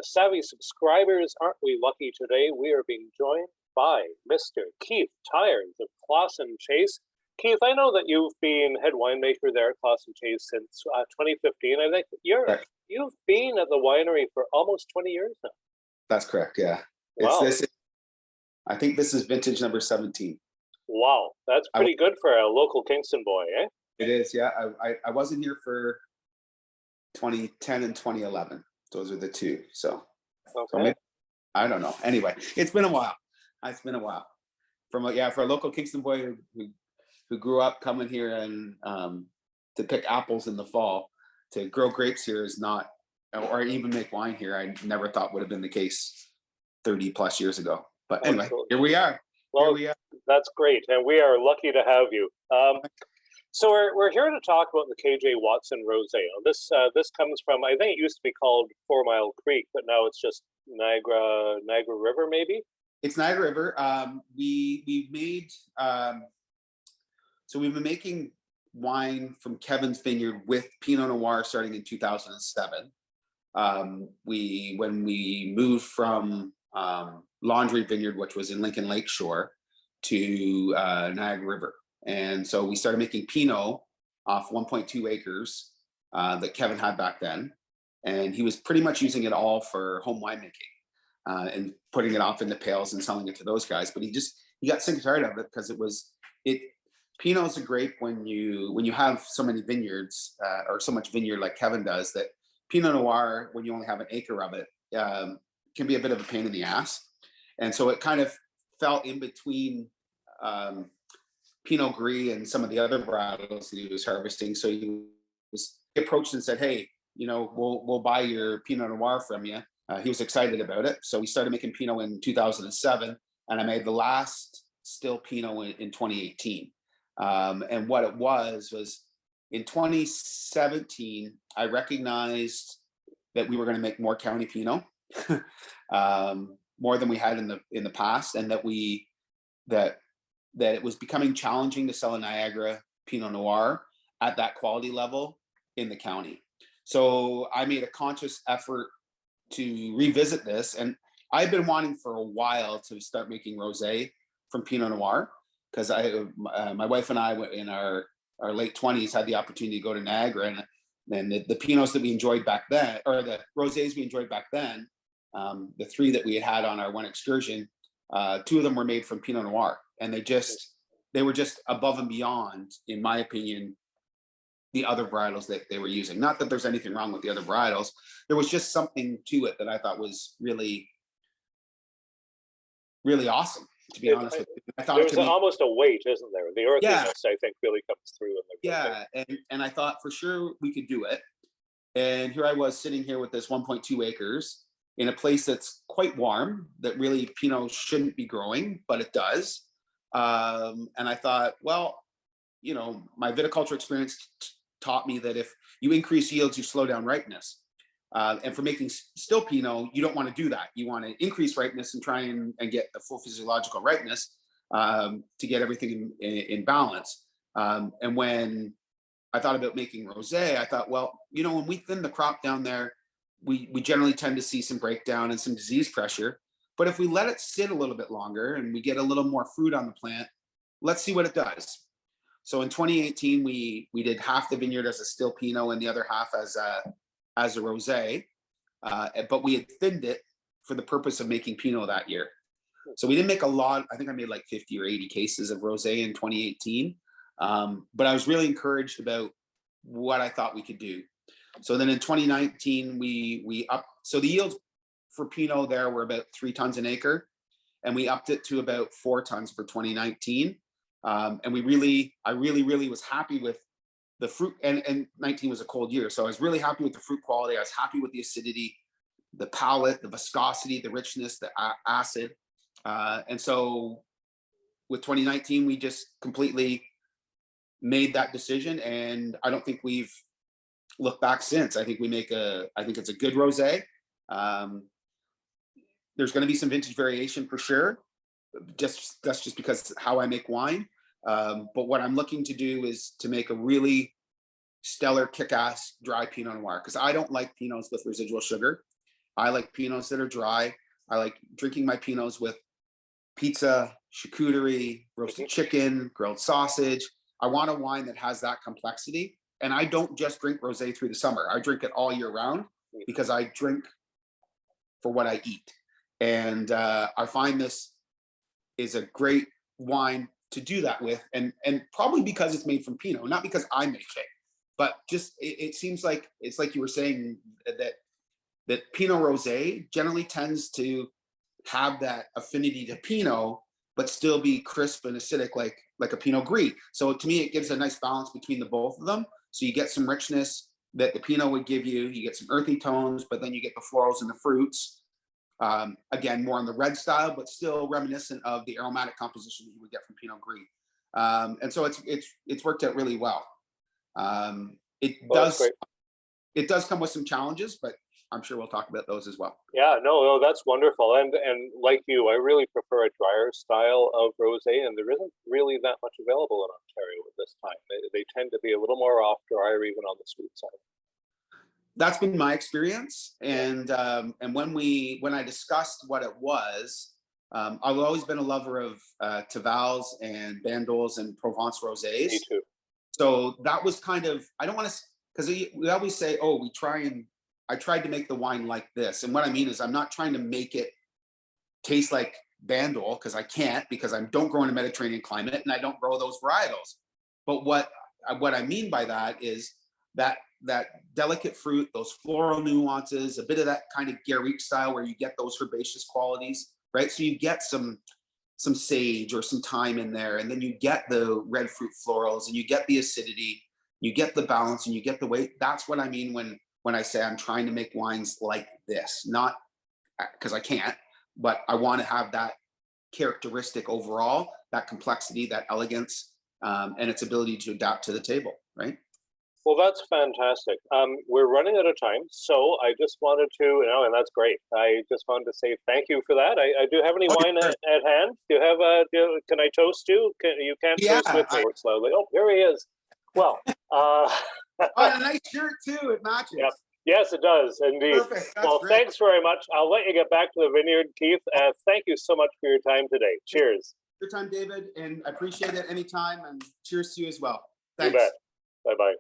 Savvy subscribers, aren't we lucky today? We are being joined by Mr. Keith Tyers of Closson Chase. Keith, I know that you've been head winemaker there at Closson Chase since 2015. I think Correct. you've been at the winery for almost 20 years now. That's correct. Yeah. Wow. I think this is vintage number 17. Wow, that's pretty good for a local Kingston boy, eh? It is. Yeah. I wasn't here for 2010 and 2011. Those are the two. So, okay. So maybe, I don't know. Anyway, it's been a while. For a local Kingston boy who grew up coming here and to pick apples in the fall, to grow grapes here is not, or even make wine here, I never thought would have been the case 30 plus years ago. But anyway, Here we are. Well, that's great, and we are lucky to have you. So we're here to talk about the KJ Watson Rosé. This comes from, I think it used to be called 4 Mile Creek, but now it's just Niagara River, maybe. It's Niagara River. We've been making wine from Kevin's vineyard with Pinot Noir starting in 2007. When we moved from Laundry Vineyard, which was in Lincoln Lakeshore, to Niagara River. And so we started making Pinot off 1.2 acres that Kevin had back then. And he was pretty much using it all for home winemaking and putting it off in the pails and selling it to those guys. But he got sick and tired of it because Pinot is a grape when you have so many vineyards or so much vineyard like Kevin does, that Pinot Noir, when you only have an acre of it, can be a bit of a pain in the ass. And so it kind of fell in between Pinot Gris and some of the other varietals that he was harvesting. So he approached and said, "Hey, we'll buy your Pinot Noir from you." He was excited about it. So we started making Pinot in 2007, and I made the last still Pinot in 2018. And what it was in 2017, I recognized that we were going to make more county Pinot, more than we had in the past, and that it was becoming challenging to sell a Niagara Pinot Noir at that quality level in the county. So I made a conscious effort to revisit this, and I've been wanting for a while to start making rosé from Pinot Noir, because my wife and I in our late 20s had the opportunity to go to Niagara, and the Pinots that we enjoyed back then, or the rosés we enjoyed back then, the 3 that we had on our one excursion, 2 of them were made from Pinot Noir, and they were just above and beyond, in my opinion, the other varietals that they were using. Not that there's anything wrong with the other varietals. There was just something to it that I thought was really, really awesome, to be honest with you. I thought there's almost a weight, isn't there? The earthiness, I think, really comes through. And I thought for sure we could do it. And here I was sitting here with this 1.2 acres in a place that's quite warm, that really Pinot shouldn't be growing, but it does. And I thought, well, my viticulture experience taught me that if you increase yields, you slow down ripeness. And for making still Pinot, you don't want to do that. You want to increase ripeness and try and get the full physiological ripeness to get everything in balance. And when I thought about making rosé, I thought, well, when we thin the crop down there, we generally tend to see some breakdown and some disease pressure. But if we let it sit a little bit longer and we get a little more fruit on the plant, let's see what it does. So in 2018, we did half the vineyard as a still Pinot and the other half as a rosé, but we had thinned it for the purpose of making Pinot that year. So we didn't make a lot. I think I made like 50 or 80 cases of rosé in 2018, but I was really encouraged about what I thought we could do. So then in 2019, we upped. So the yields for Pinot there were about 3 tons an acre, and we upped it to about 4 tons for 2019. And I really was happy with the fruit, and 19 was a cold year. So I was really happy with the fruit quality. I was happy with the acidity, the palate, the viscosity, the richness, the acid. And so with 2019, we just completely made that decision. And I don't think we've looked back since. I think it's a good rosé. There's going to be some vintage variation for sure. That's just because how I make wine. But what I'm looking to do is to make a really stellar kick-ass dry Pinot Noir, because I don't like Pinots with residual sugar. I like Pinots that are dry. I like drinking my Pinots with pizza, charcuterie, roasted chicken, grilled sausage. I want a wine that has that complexity. And I don't just drink rosé through the summer. I drink it all year round because I drink for what I eat. And I find this is a great wine to do that with. And probably because it's made from Pinot, not because I make it, but just it seems like it's like you were saying that Pinot Rosé generally tends to have that affinity to Pinot, but still be crisp and acidic like a Pinot Gris. So to me, it gives a nice balance between the both of them. So you get some richness that the Pinot would give you. You get some earthy tones, but then you get the florals and the fruits. Again, more on the red style, but still reminiscent of the aromatic composition that you would get from Pinot Gris. And so it's worked out really well. It does come with some challenges, but I'm sure we'll talk about those as well. Yeah, no, that's wonderful. And like you, I really prefer a drier style of rosé, and there isn't really that much available in Ontario at this time. They tend to be a little more off dry or even on the sweet side. That's been my experience. And when I discussed what it was, I've always been a lover of Tavals and Bandols and Provence rosés. Me too. So that was kind of, I don't want to, because we always say, oh, I tried to make the wine like this. And what I mean is I'm not trying to make it taste like Bandol, because I can't, because I don't grow in a Mediterranean climate and I don't grow those varietals. But what I mean by that is that delicate fruit, those floral nuances, a bit of that kind of Garrigue style where you get those herbaceous qualities, right? So you get some sage or some thyme in there, and then you get the red fruit florals, and you get the acidity, you get the balance, and you get the weight. That's what I mean when I say I'm trying to make wines like this, not because I can't, but I want to have that characteristic overall, that complexity, that elegance, and its ability to adapt to the table, right? Well, that's fantastic. We're running out of time, so I just wanted to, and that's great. I just wanted to say thank you for that. I do have any wine at hand? Do you have can I toast you? You can't toast with me slowly. Oh, here he is. Well, oh, a nice shirt too. It matches. Yep. Yes, it does indeed. Perfect. That's well, great. Thanks very much. I'll let you get back to the vineyard, Keith. Thank you so much for your time today. Cheers. Your time, David, and I appreciate it anytime. And cheers to you as well. Thanks. You bet. Bye-bye.